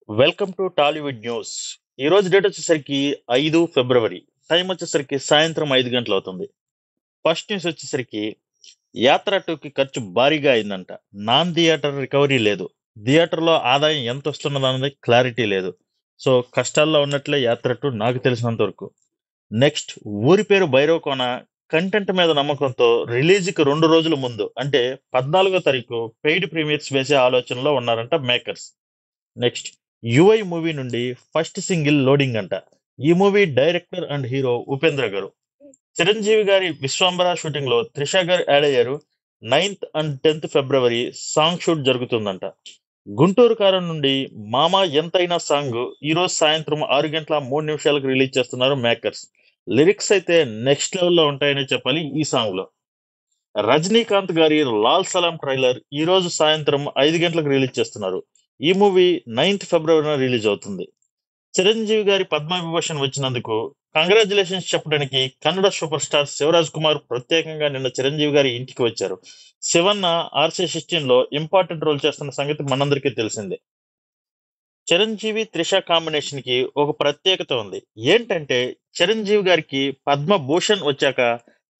Welcome to Tollywood news. ఈ రోజు date వచ్చేసరికి 5 ఫిబ్రవరి. టైం వచ్చేసరికి సాయంత్రం 5 గంటలు అవుతుంది. ఫస్ట్ న్యూస్ వచ్చేసరికి యాత్ర 2కి ఖర్చు భారీగా అయిందంట. నాన్ థియేటర్ రికవరీ లేదు. థియేటర్లో ఆదాయం ఎంత వస్తున్నదన్నది క్లారిటీ లేదు. సో కష్టాల్లో ఉన్నట్లే యాత్ర 2 నాకు తెలిసినంత వరకు. నెక్స్ట్, ఊరి పేరు భైరవకోన కంటెంట్ మీద నమ్మకంతో రిలీజ్కి 2 రోజుల ముందు అంటే 14వ తారీఖు పెయిడ్ ప్రీమియర్స్ వేసే ఆలోచనలో ఉన్నారంట మేకర్స్. నెక్స్ట్, యుఐ మూవీ నుండి ఫస్ట్ సింగిల్ లోడింగ్ అంట. ఈ movie director and hero Upendra గారు. చిరంజీవి గారి విశ్వాంబర షూటింగ్ లో త్రిష గారు యాడ్ అయ్యారు. 9th and 10th February song shoot జరుగుతుందంట. గుంటూరు కారం నుండి మామ ఎంతైనా సాంగ్ ఈ రోజు సాయంత్రం 6 గంటల 3 నిమిషాలకు రిలీజ్ చేస్తున్నారు మేకర్స్. లిరిక్స్ అయితే నెక్స్ట్ లెవెల్లో ఉంటాయని చెప్పాలి ఈ సాంగ్ లో. రజనీకాంత్ గారి లాల్ సలాం ట్రైలర్ ఈ రోజు సాయంత్రం 5 గంటలకు రిలీజ్ చేస్తున్నారు. ఈ మూవీ 9th ఫిబ్రవరిన రిలీజ్ అవుతుంది. చిరంజీవి గారి పద్మవిభూషణ్ వచ్చినందుకు కంగ్రాచులేషన్స్ చెప్పడానికి కన్నడ సూపర్ స్టార్ శివరాజ్ కుమార్ ప్రత్యేకంగా నిన్న చిరంజీవి గారి ఇంటికి వచ్చారు. శివన్న RC16 లో ఇంపార్టెంట్ రోల్ చేస్తున్న సంగతి మనందరికీ తెలిసిందే. చిరంజీవి త్రిష కాంబినేషన్ కి ఒక ప్రత్యేకత ఉంది. ఏంటంటే చిరంజీవి గారికి పద్మభూషణ్ వచ్చాక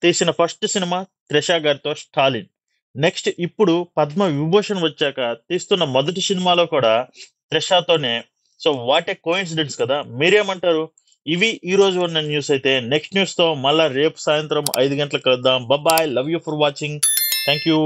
తీసిన ఫస్ట్ సినిమా త్రిష గారితో స్టాలిన్. నెక్స్ట్ ఇప్పుడు పద్మ విభూషణ్ వచ్చాక తీస్తున్న మొదటి సినిమాలో కూడా త్రిషతోనే. సో వాట్ ఏ కోఇన్సిడెన్స్ కదా, మీరేమంటారు? ఇవి ఈ రోజు ఉన్న న్యూస్. అయితే నెక్స్ట్ న్యూస్ తో మళ్ళా రేపు సాయంత్రం 5 గంటలకు కలుద్దాం. Bye, love you for watching. Thank you.